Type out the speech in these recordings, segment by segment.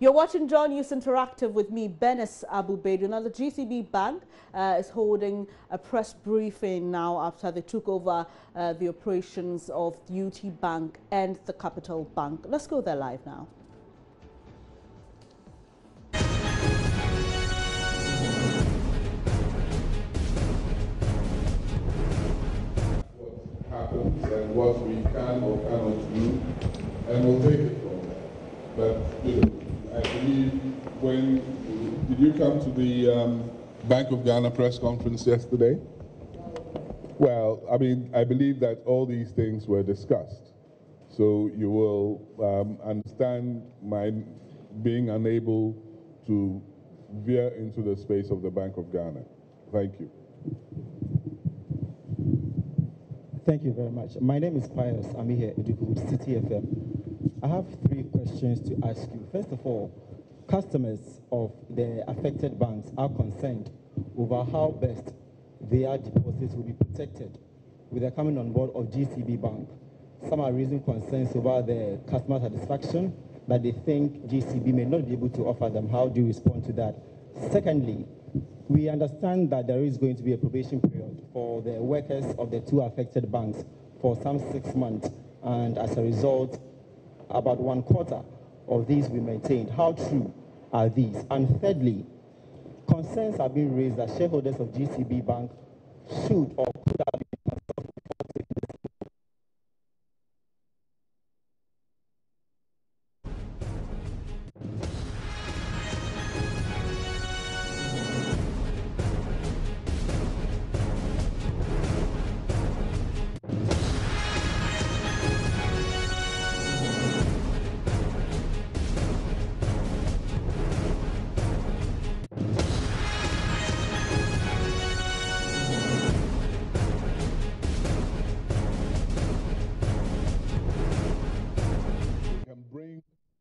You're watching John News Interactive with me, Benes Abu-Baidoo. Now, the GCB Bank is holding a press briefing now after they took over the operations of UT Bank and the Capital Bank. Let's go there live now. What happens and what we can or cannot do, and we'll take it from there. But, you know, I believe did you come to the Bank of Ghana press conference yesterday? Well, I mean, I believe that all these things were discussed. So you will understand my being unable to veer into the space of the Bank of Ghana. Thank you. Thank you very much. My name is Pius. I'm here at City FM. I have 3 questions to ask you. First of all, customers of the affected banks are concerned over how best their deposits will be protected with the coming on board of GCB Bank. Some are raising concerns over the customer satisfaction that they think GCB may not be able to offer them. How do you respond to that? Secondly, we understand that there is going to be a probation period for the workers of the 2 affected banks for some 6 months, and as a result, about 1/4 of these will be maintained. How true are these? And thirdly, concerns have been raised that shareholders of GCB Bank should or could have been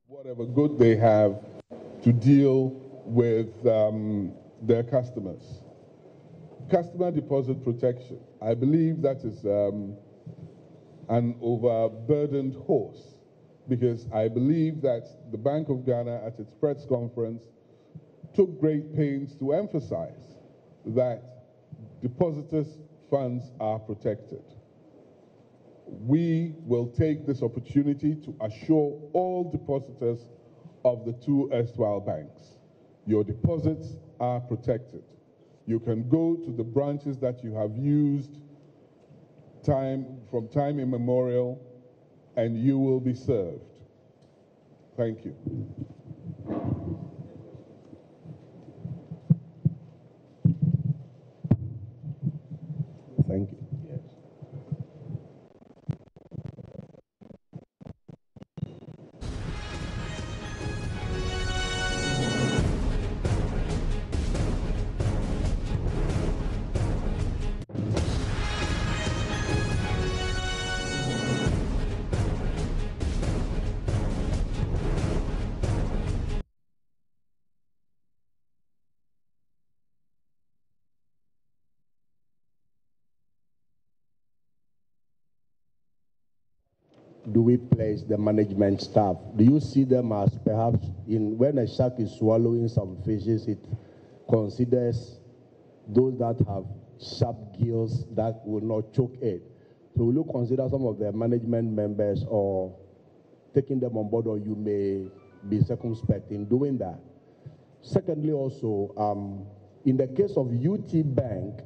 whatever good they have to deal with their customers. Customer deposit protection. I believe that is an overburdened horse, because I believe that the Bank of Ghana at its press conference took great pains to emphasize that depositors' funds are protected. We will take this opportunity to assure all depositors of the 2 erstwhile banks, your deposits are protected. You can go to the branches that you have used from time immemorial, and you will be served. Thank you. Thank you. Do we place the management staff? Do you see them as perhaps when a shark is swallowing some fishes, it considers those that have sharp gills that will not choke it? So will you consider some of the management members or taking them on board, or you may be circumspect in doing that? Secondly, also, in the case of UT Bank,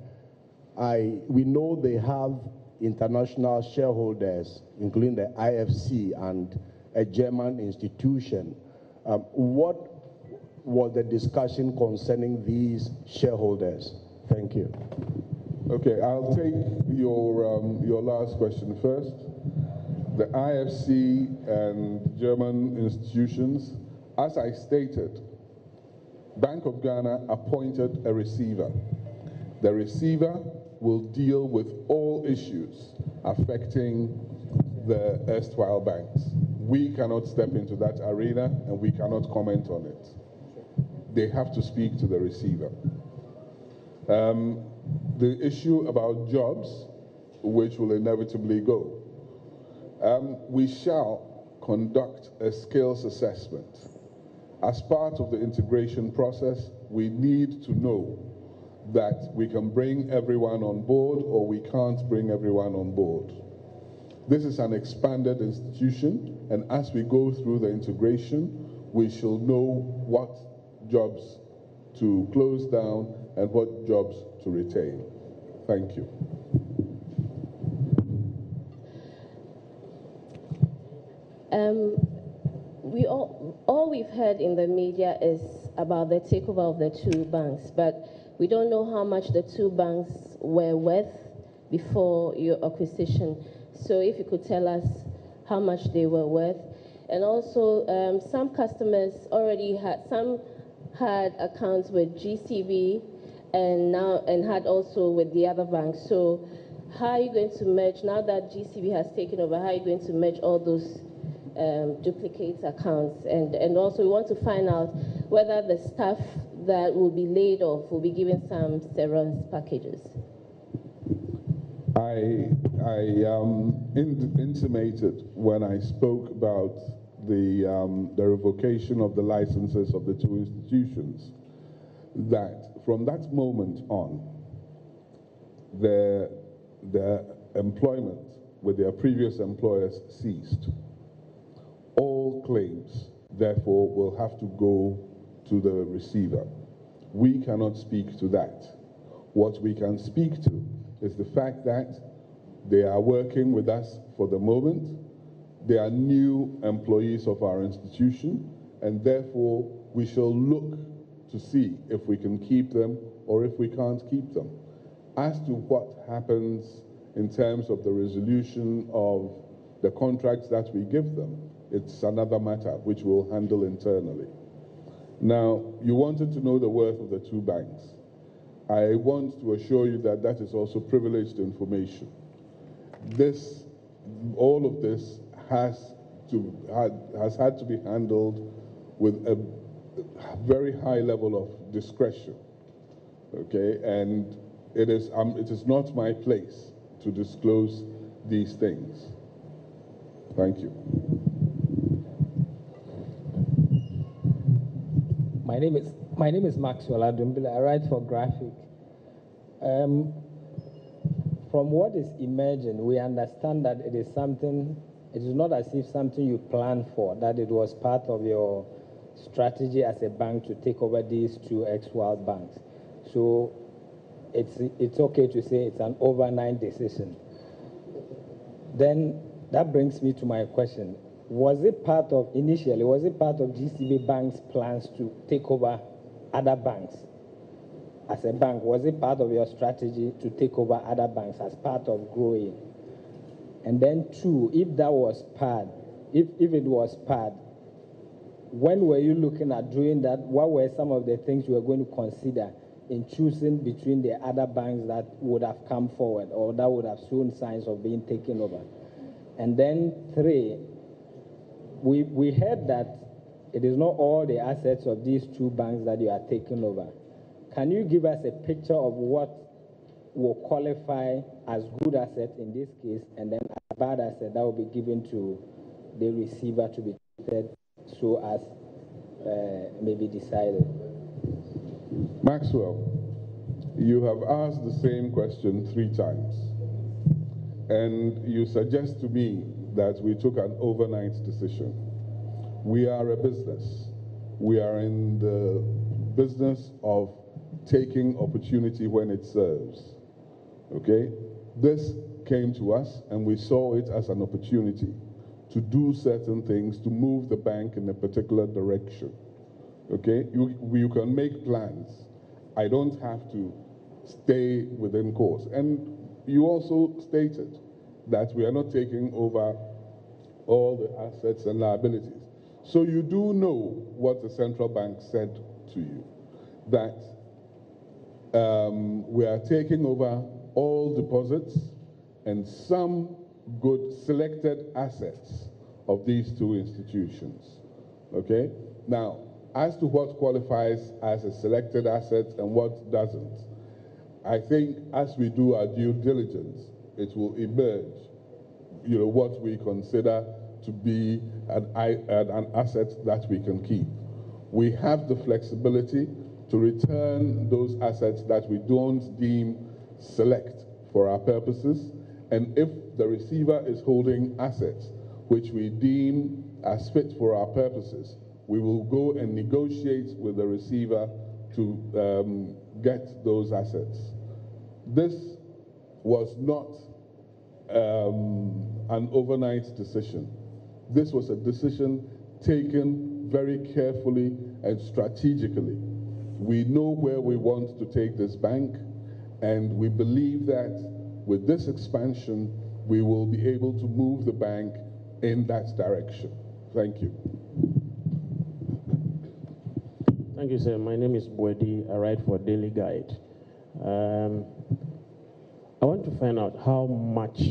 we know they have international shareholders, including the IFC and a German institution. What was the discussion concerning these shareholders? Thank you. Okay, I'll take your last question first. The IFC and German institutions, as I stated, Bank of Ghana appointed a receiver. The receiver will deal with all issues affecting the erstwhile banks. We cannot step into that arena, and we cannot comment on it. They have to speak to the receiver. The issue about jobs, which will inevitably go. We shall conduct a skills assessment As part of the integration process, we need to know that we can bring everyone on board or we can't bring everyone on board. This is an expanded institution, and as we go through the integration, we shall know what jobs to close down and what jobs to retain. Thank you. All we've heard in the media is about the takeover of the two banks, but we don't know how much the two banks were worth before your acquisition. So if you could tell us how much they were worth. And also, some customers already had accounts with GCB and had also with the other banks. So how are you going to merge, now that GCB has taken over, how are you going to merge all those duplicate accounts? And also we want to find out whether the staff that will be laid off will be given some severance packages. I intimated when I spoke about the revocation of the licenses of the two institutions that from that moment on, their employment with their previous employers ceased. All claims, therefore, will have to go to the receiver. We cannot speak to that. What we can speak to is the fact that they are working with us for the moment. They are new employees of our institution, and therefore we shall look to see if we can keep them or if we can't keep them. As to what happens in terms of the resolution of the contracts that we give them, it's another matter which we'll handle internally. Now, you wanted to know the worth of the two banks. I want to assure you that that is also privileged information. All of this has had to be handled with a very high level of discretion, okay? And it is not my place to disclose these things. Thank you. My name is Maxwell Adumbile. I write for Graphic. From what is emerging, we understand that it is not as if something you planned for, that it was part of your strategy as a bank to take over these two ex-World banks. So it's okay to say it's an overnight decision. Then that brings me to my question. Was it part of GCB Bank's plans to take over other banks? As a bank, was it part of your strategy to take over other banks as part of growing? And then two, if it was part, when were you looking at doing that? What were some of the things you were going to consider in choosing between the other banks that would have come forward or that would have shown signs of being taken over? And then three, we heard that it is not all the assets of these two banks that you are taking over. Can you give us a picture of what will qualify as good asset in this case, and then a bad asset that will be given to the receiver to be treated so as may be decided? Maxwell, you have asked the same question 3 times, and you suggest to me that we took an overnight decision. We are a business. We are in the business of taking opportunity when it serves, okay? This came to us and we saw it as an opportunity to do certain things, to move the bank in a particular direction, okay? You can make plans. I don't have to stay within course. And you also stated that we are not taking over all the assets and liabilities. So you do know what the central bank said to you, that we are taking over all deposits and some good selected assets of these two institutions, okay? Now, as to what qualifies as a selected asset and what doesn't, I think as we do our due diligence, it will emerge, what we consider to be an asset that we can keep. We have the flexibility to return those assets that we don't deem select for our purposes, and if the receiver is holding assets which we deem as fit for our purposes, we will go and negotiate with the receiver to get those assets. This was not an overnight decision. This was a decision taken very carefully and strategically. We know where we want to take this bank, and we believe that with this expansion, we will be able to move the bank in that direction. Thank you. Thank you, sir. My name is Bwedi. I write for Daily Guide. I want to find out how much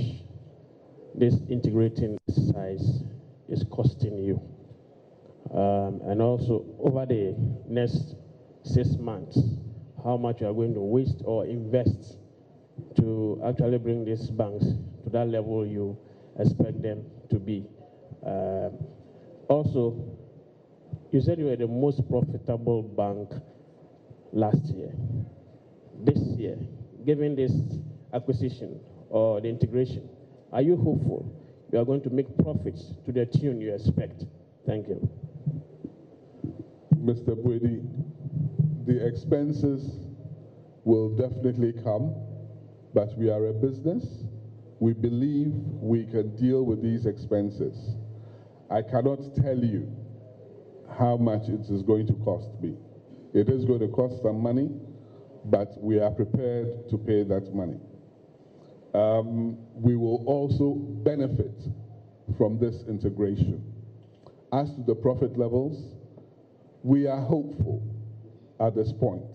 this integrating exercise is costing you. And also, over the next 6 months, how much you are going to waste or invest to actually bring these banks to that level you expect them to be. Also, you said you were the most profitable bank last year. This year, given this acquisition or the integration, are you hopeful you are going to make profits to the tune you expect? Thank you. Mr. Bwedi, the expenses will definitely come, but we are a business. We believe we can deal with these expenses. I cannot tell you how much it is going to cost me. It is going to cost some money, but we are prepared to pay that money. We will also benefit from this integration. As to the profit levels, we are hopeful at this point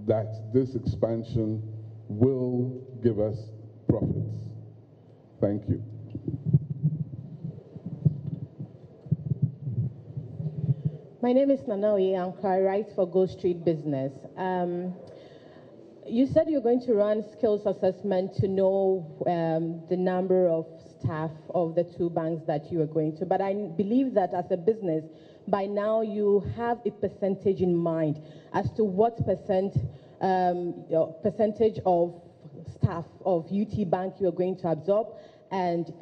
that this expansion will give us profits. Thank you. My name is Nanaoye Anka. I write for Go Street Business. You said you're going to run skills assessment to know the number of staff of the two banks that you are going to, but I believe that as a business, by now you have a percentage in mind as to what percentage of staff of UT Bank you are going to absorb and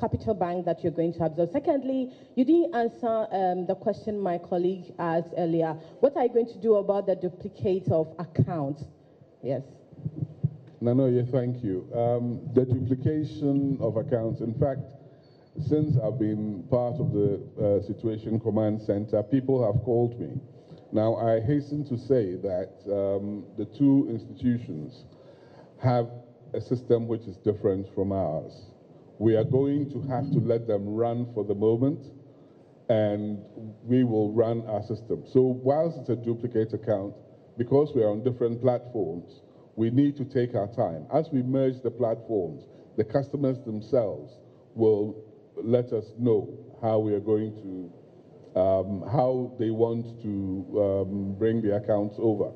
Capital Bank that you're going to absorb. Secondly, you didn't answer the question my colleague asked earlier. What are you going to do about the duplicate of accounts? Yes. Nanoye, thank you. The duplication of accounts, in fact, since I've been part of the Situation Command Center, people have called me. Now, I hasten to say that the two institutions have a system which is different from ours. We are going to have to let them run for the moment, and we will run our system. So whilst it's a duplicate account, because we are on different platforms, we need to take our time. As we merge the platforms, the customers themselves will let us know how we are going to, how they want to bring the accounts over.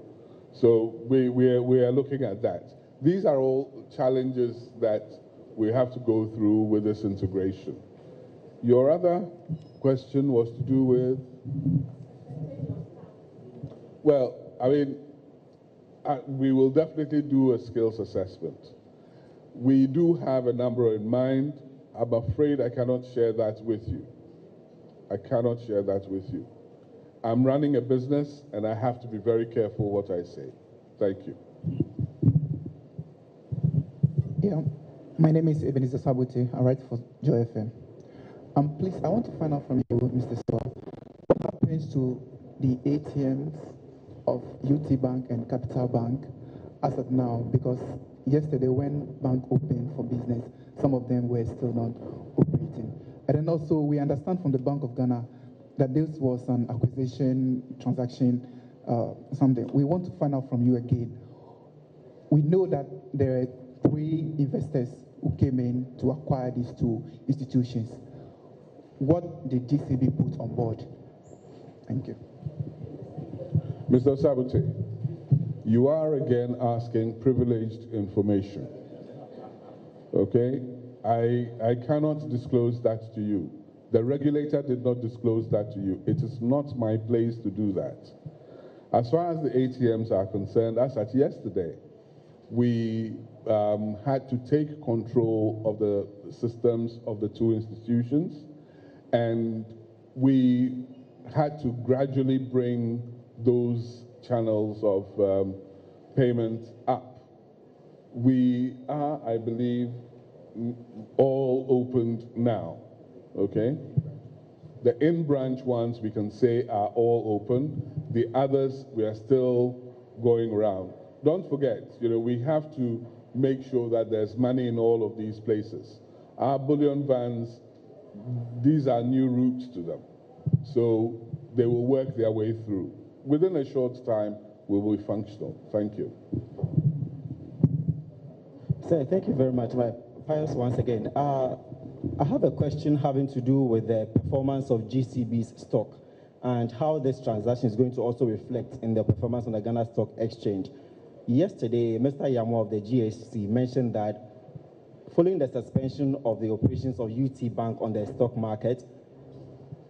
So we are looking at that. These are all challenges that we have to go through with this integration. Your other question was to do with? Well, I mean, we will definitely do a skills assessment. We do have a number in mind. I'm afraid I cannot share that with you. I cannot share that with you. I'm running a business, and I have to be very careful what I say. Thank you. Yeah, my name is Ebenezer Sabuti. I write for Joy FM. Please, I want to find out from you, Mr. Stoll, what happens to the ATMs of UT Bank and Capital Bank as of now? Because yesterday when bank opened for business, some of them were still not operating. And then also we understand from the Bank of Ghana that this was an acquisition transaction, something. We want to find out from you again. We know that there are 3 investors who came in to acquire these 2 institutions. What did GCB put on board? Thank you. Mr. Sabute, you are again asking privileged information. Okay? I cannot disclose that to you. The regulator did not disclose that to you. It is not my place to do that. As far as the ATMs are concerned, as at yesterday, we had to take control of the systems of the two institutions, and we had to gradually bring those channels of payment up. We are, I believe, all opened now, okay? The in-branch ones, we can say, are all open. The others, we are still going around. Don't forget, we have to make sure that there's money in all of these places. Our bullion vans, these are new routes to them. So they will work their way through. Within a short time, we will be functional. Thank you. Sir, thank you very much. Pius, once again. I have a question having to do with the performance of GCB's stock and how this transaction is going to also reflect in the performance on the Ghana Stock Exchange. Yesterday, Mr. Yamo of the GHC mentioned that following the suspension of the operations of UT Bank on the stock market,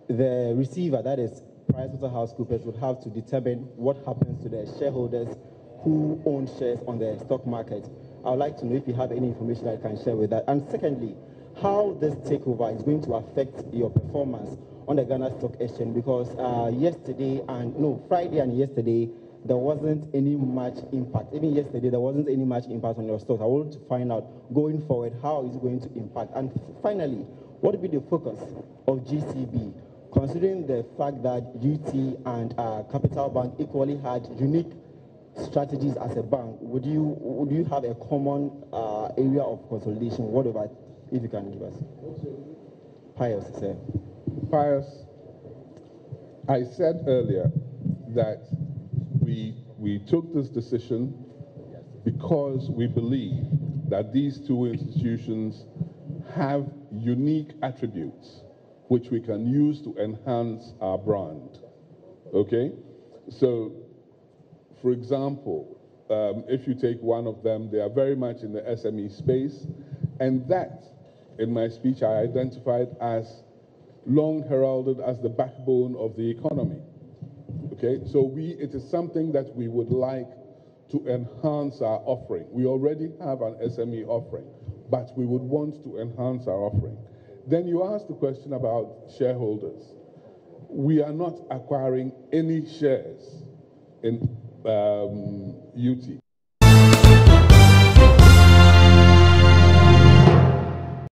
the receiver, that is PricewaterhouseCoopers, would have to determine what happens to the shareholders who own shares on the stock market. I would like to know if you have any information that you can share with that. And secondly, how this takeover is going to affect your performance on the Ghana Stock Exchange, because Friday and yesterday, there wasn't any much impact. Even yesterday, there wasn't any much impact on your stocks. I want to find out, going forward, how is it going to impact? And finally, what will be the focus of GCB, considering the fact that UT and Capital Bank equally had unique strategies as a bank? Would you have a common area of consolidation? Whatever, if you can give us. Pius, sir. Pius, I said earlier that we took this decision because we believe that these two institutions have unique attributes which we can use to enhance our brand. Okay? So, for example, if you take one of them, they are very much in the SME space, and that, in my speech, I identified as long heralded as the backbone of the economy. Okay, so it is something that we would like to enhance our offering. We already have an SME offering, but we would want to enhance our offering. Then you asked the question about shareholders. We are not acquiring any shares in UT.